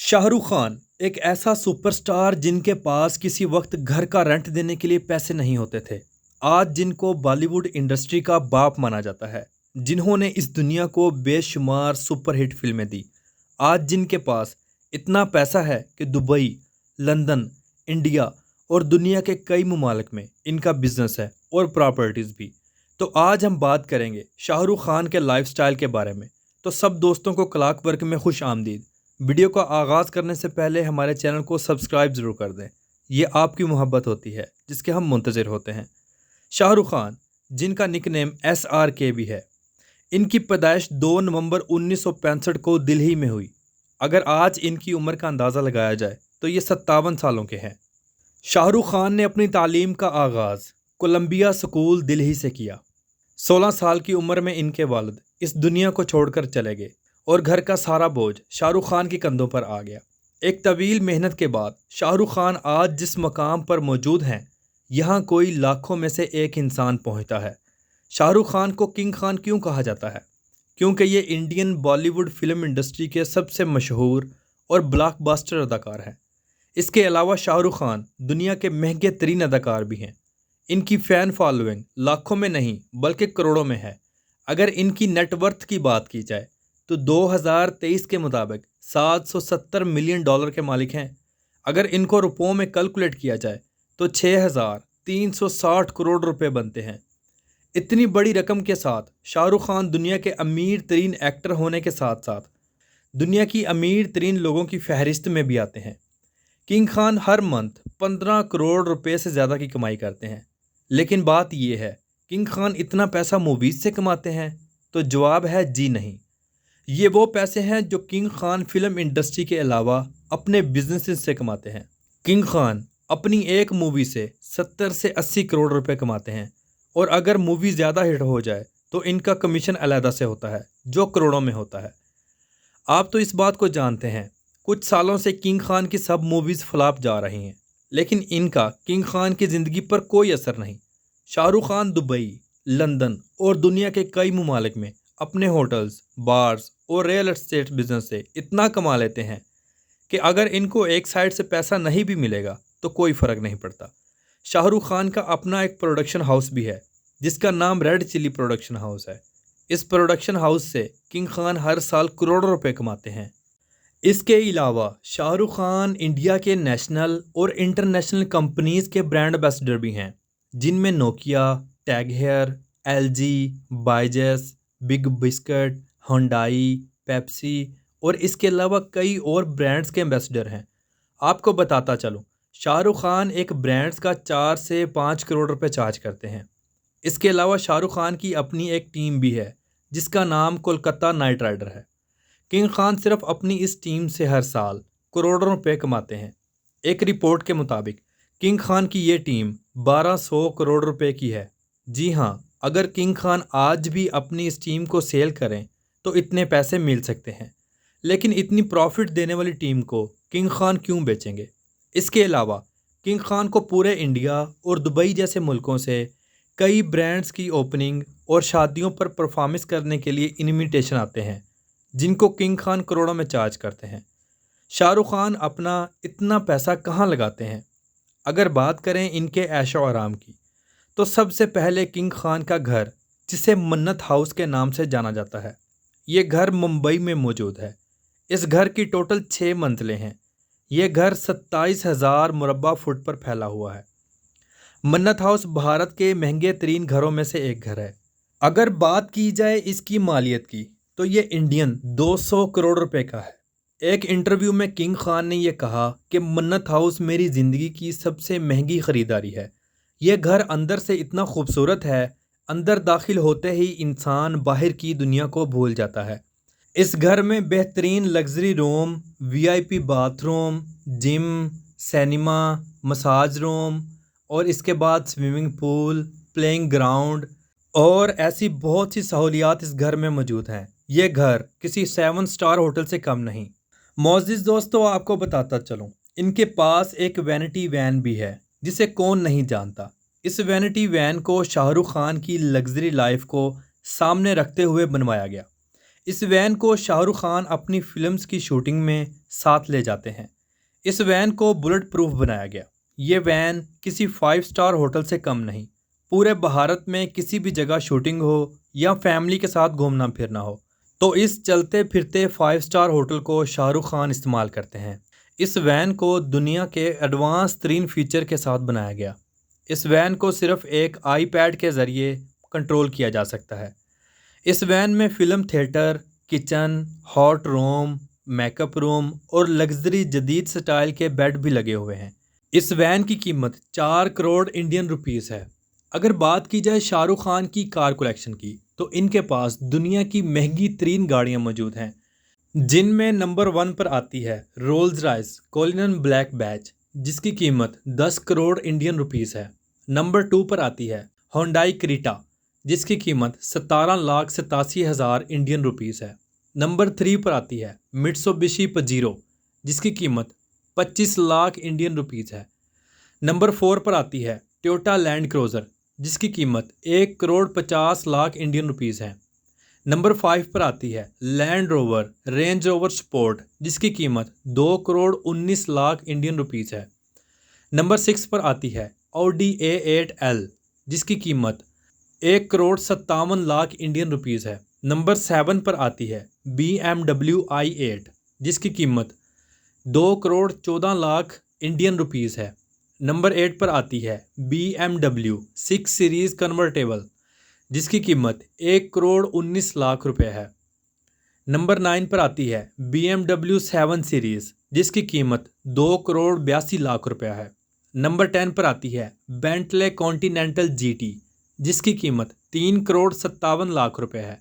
शाहरुख खान एक ऐसा सुपरस्टार जिनके पास किसी वक्त घर का रेंट देने के लिए पैसे नहीं होते थे। आज जिनको बॉलीवुड इंडस्ट्री का बाप माना जाता है, जिन्होंने इस दुनिया को बेशुमार सुपरहिट फिल्में दी। आज जिनके पास इतना पैसा है कि दुबई, लंदन, इंडिया और दुनिया के कई ममालिक में इनका बिजनेस है और प्रॉपर्टीज़ भी। तो आज हम बात करेंगे शाहरुख खान के लाइफस्टाइल के बारे में। तो सब दोस्तों को क्लाकवर्क में खुश आमदीद। वीडियो का आगाज़ करने से पहले हमारे चैनल को सब्सक्राइब ज़रूर कर दें। ये आपकी मोहब्बत होती है जिसके हम मुंतज़िर होते हैं। शाहरुख खान, जिनका निकनेम SRK भी है, इनकी पैदाइश 2 नवंबर 1965 को दिल्ली में हुई। अगर आज इनकी उम्र का अंदाज़ा लगाया जाए तो ये 57 सालों के हैं। शाहरुख खान ने अपनी तालीम का आगाज़ कोलंबिया स्कूल दिल्ली से किया। 16 साल की उम्र में इनके वालिद इस दुनिया को छोड़कर चले गए और घर का सारा बोझ शाहरुख खान के कंधों पर आ गया। एक तवील मेहनत के बाद शाहरुख खान आज जिस मकाम पर मौजूद हैं, यहाँ कोई लाखों में से एक इंसान पहुँचता है। शाहरुख खान को किंग खान क्यों कहा जाता है? क्योंकि ये इंडियन बॉलीवुड फिल्म इंडस्ट्री के सबसे मशहूर और ब्लॉकबस्टर अदाकार हैं। इसके अलावा शाहरुख खान दुनिया के महंगे तरीन अदाकार भी हैं। इनकी फ़ैन फॉलोइंग लाखों में नहीं बल्कि करोड़ों में है। अगर इनकी नेटवर्थ की बात की जाए तो 2023 के मुताबिक $770 मिलियन के मालिक हैं। अगर इनको रुपयों में कैलकुलेट किया जाए तो 6,360 करोड़ रुपए बनते हैं। इतनी बड़ी रकम के साथ शाहरुख खान दुनिया के अमीर तरीन एक्टर होने के साथ साथ दुनिया की अमीर तरीन लोगों की फहरिस्त में भी आते हैं। किंग खान हर मंथ 15 करोड़ रुपए से ज़्यादा की कमाई करते हैं। लेकिन बात यह है, किंग खान इतना पैसा मूवीज़ से कमाते हैं? तो जवाब है जी नहीं। ये वो पैसे हैं जो किंग खान फिल्म इंडस्ट्री के अलावा अपने बिजनेसेस से कमाते हैं। किंग खान अपनी एक मूवी से 70 से 80 करोड़ रुपए कमाते हैं और अगर मूवी ज़्यादा हिट हो जाए तो इनका कमीशन अलहदा से होता है जो करोड़ों में होता है। आप तो इस बात को जानते हैं, कुछ सालों से किंग खान की सब मूवीज़ फ्लॉप जा रही हैं, लेकिन इनका किंग खान की ज़िंदगी पर कोई असर नहीं। शाहरुख खान दुबई, लंदन और दुनिया के कई ममालिक में अपने होटल्स, बार्स और रियल एस्टेट बिजनेस से इतना कमा लेते हैं कि अगर इनको एक साइड से पैसा नहीं भी मिलेगा तो कोई फ़र्क नहीं पड़ता। शाहरुख खान का अपना एक प्रोडक्शन हाउस भी है जिसका नाम रेड चिली प्रोडक्शन हाउस है। इस प्रोडक्शन हाउस से किंग खान हर साल करोड़ों रुपए कमाते हैं। इसके अलावा शाहरुख खान इंडिया के नेशनल और इंटरनेशनल कंपनीज़ के ब्रांड एम्बेसडर भी हैं, जिनमें Nokia, Tag Heuer, LG, Byju's, big biscuit, Hyundai, Pepsi और इसके अलावा कई और ब्रांड्स के एम्बेसडर हैं। आपको बताता चलूँ, शाहरुख खान एक ब्रांड्स का 4 से 5 करोड़ रुपए चार्ज करते हैं। इसके अलावा शाहरुख खान की अपनी एक टीम भी है जिसका नाम कोलकाता नाइट राइडर है। किंग खान सिर्फ अपनी इस टीम से हर साल करोड़ों रुपए कमाते हैं। एक रिपोर्ट के मुताबिक किंग खान की ये टीम 1200 करोड़ रुपए की है। जी हाँ, अगर किंग खान आज भी अपनी इस टीम को सेल करें तो इतने पैसे मिल सकते हैं। लेकिन इतनी प्रॉफिट देने वाली टीम को किंग खान क्यों बेचेंगे? इसके अलावा किंग खान को पूरे इंडिया और दुबई जैसे मुल्कों से कई ब्रांड्स की ओपनिंग और शादियों पर परफॉर्मेंस करने के लिए इनविटेशन आते हैं, जिनको किंग खान करोड़ों में चार्ज करते हैं। शाहरुख खान अपना इतना पैसा कहाँ लगाते हैं? अगर बात करें इनके ऐशो आराम की, तो सबसे पहले किंग खान का घर, जिसे मन्नत हाउस के नाम से जाना जाता है, ये घर मुंबई में मौजूद है। इस घर की टोटल 6 मंजिलें हैं। ये घर 27,000 मुरब्बा फुट पर फैला हुआ है। मन्नत हाउस भारत के महंगे तरीन घरों में से एक घर है। अगर बात की जाए इसकी मालियत की, तो ये इंडियन 200 करोड़ रुपए का है। एक इंटरव्यू में किंग खान ने यह कहा कि मन्नत हाउस मेरी ज़िंदगी की सबसे महंगी ख़रीदारी है। यह घर अंदर से इतना खूबसूरत है, अंदर दाखिल होते ही इंसान बाहर की दुनिया को भूल जाता है। इस घर में बेहतरीन luxury room, VIP bathroom, gym, cinema, massage room और इसके बाद स्विमिंग पूल, प्लेइंग ग्राउंड और ऐसी बहुत सी सहूलियात इस घर में मौजूद हैं। ये घर किसी 7 स्टार होटल से कम नहीं। मोअज़्ज़िज़ दोस्तों, आपको बताता चलूँ, इनके पास एक वैनिटी वैन भी है जिसे कौन नहीं जानता। इस वैनिटी वैन को शाहरुख खान की लग्जरी लाइफ को सामने रखते हुए बनवाया गया। इस वैन को शाहरुख खान अपनी फिल्म्स की शूटिंग में साथ ले जाते हैं। इस वैन को बुलेट प्रूफ बनाया गया। ये वैन किसी 5 स्टार होटल से कम नहीं। पूरे भारत में किसी भी जगह शूटिंग हो या फैमिली के साथ घूमना फिरना हो तो इस चलते फिरते 5 स्टार होटल को शाहरुख खान इस्तेमाल करते हैं। इस वैन को दुनिया के एडवांस तरीन फीचर के साथ बनाया गया। इस वैन को सिर्फ एक आईपैड के ज़रिए कंट्रोल किया जा सकता है। इस वैन में film theatre, kitchen, hot room, makeup room और लग्जरी जदीद स्टाइल के बेड भी लगे हुए हैं। इस वैन की कीमत 4 करोड़ इंडियन रुपीस है। अगर बात की जाए शाहरुख खान की कार कलेक्शन की तो इनके पास दुनिया की महंगी तरीन गाड़ियाँ मौजूद हैं, जिनमें नंबर 1 पर आती है रोल्स रॉयस कोलिनन ब्लैक बैच, जिसकी कीमत 10 करोड़ इंडियन रुपीस है। नंबर 2 पर आती है होंडाई क्रीटा, जिसकी कीमत 17,87,000 इंडियन रुपीस है। नंबर 3 पर आती है मित्सुबिशी पजीरो, जिसकी कीमत 25 लाख इंडियन रुपीस है। नंबर 4 पर आती है टोयोटा लैंड क्रूज़र, जिसकी कीमत 1 करोड़ 50 लाख इंडियन रुपीस है। नंबर 5 पर आती है land rover range rover sport, जिसकी कीमत 2 करोड़ 19 लाख इंडियन रुपीस है। नंबर 6 पर आती है ऑडी A8L, जिसकी कीमत 1 करोड़ 57 लाख इंडियन रुपीस है। नंबर 7 पर आती है BMW i8, जिसकी कीमत 2 करोड़ 14 लाख इंडियन रुपीस है। नंबर 8 पर आती है BMW 6 सीरीज़ कन्वर्टेबल, जिसकी कीमत 1 करोड़ 19 लाख रुपए है। नंबर 9 पर आती है BMW 7 सीरीज़, जिसकी कीमत 2 करोड़ 82 लाख रुपए है। नंबर 10 पर आती है बेंटले कॉन्टिनेंटल GT, जिसकी कीमत 3 करोड़ 57 लाख रुपए है।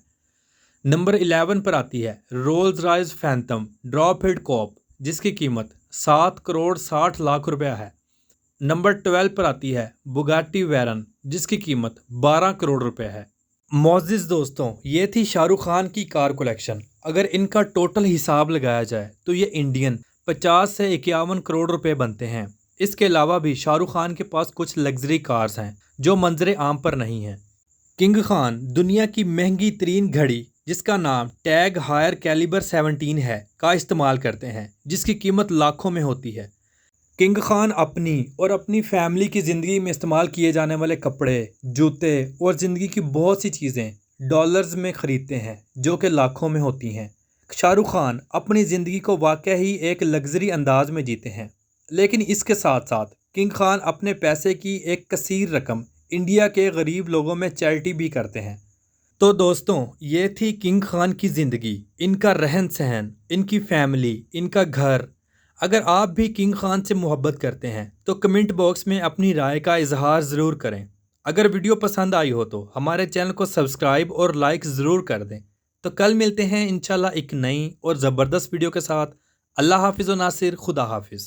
नंबर 11 पर आती है Rolls Royce Phantom drop head coupe, जिसकी कीमत 7 करोड़ 60 लाख रुपया है। नंबर 12 पर आती है बुगाटी वैरन, जिसकी कीमत 12 करोड़ रुपए है। मोअज़्ज़िज़ दोस्तों, ये थी शाहरुख खान की कार कलेक्शन। अगर इनका टोटल हिसाब लगाया जाए तो ये इंडियन 50 से 51 करोड़ रुपए बनते हैं। इसके अलावा भी शाहरुख खान के पास कुछ लग्जरी कार्स हैं जो मंजरे आम पर नहीं हैं। किंग खान दुनिया की महंगी तरीन घड़ी, जिसका नाम टैग हायर कैलिबर 17 है, का इस्तेमाल करते हैं, जिसकी कीमत लाखों में होती है। किंग खान अपनी और अपनी फैमिली की ज़िंदगी में इस्तेमाल किए जाने वाले कपड़े, जूते और ज़िंदगी की बहुत सी चीज़ें डॉलर्स में ख़रीदते हैं, जो कि लाखों में होती हैं। शाहरुख खान अपनी ज़िंदगी को वाकई ही एक लग्जरी अंदाज में जीते हैं, लेकिन इसके साथ साथ किंग खान अपने पैसे की एक कसीर रकम इंडिया के गरीब लोगों में चैरिटी भी करते हैं। तो दोस्तों, ये थी किंग खान की ज़िंदगी, इनका रहन सहन, इनकी फैमिली, इनका घर। अगर आप भी किंग खान से मोहब्बत करते हैं तो कमेंट बॉक्स में अपनी राय का इजहार ज़रूर करें। अगर वीडियो पसंद आई हो तो हमारे चैनल को सब्सक्राइब और लाइक ज़रूर कर दें। तो कल मिलते हैं इंशाल्लाह एक नई और ज़बरदस्त वीडियो के साथ। अल्लाह हाफिज़ व नासिर, खुदा हाफिज़।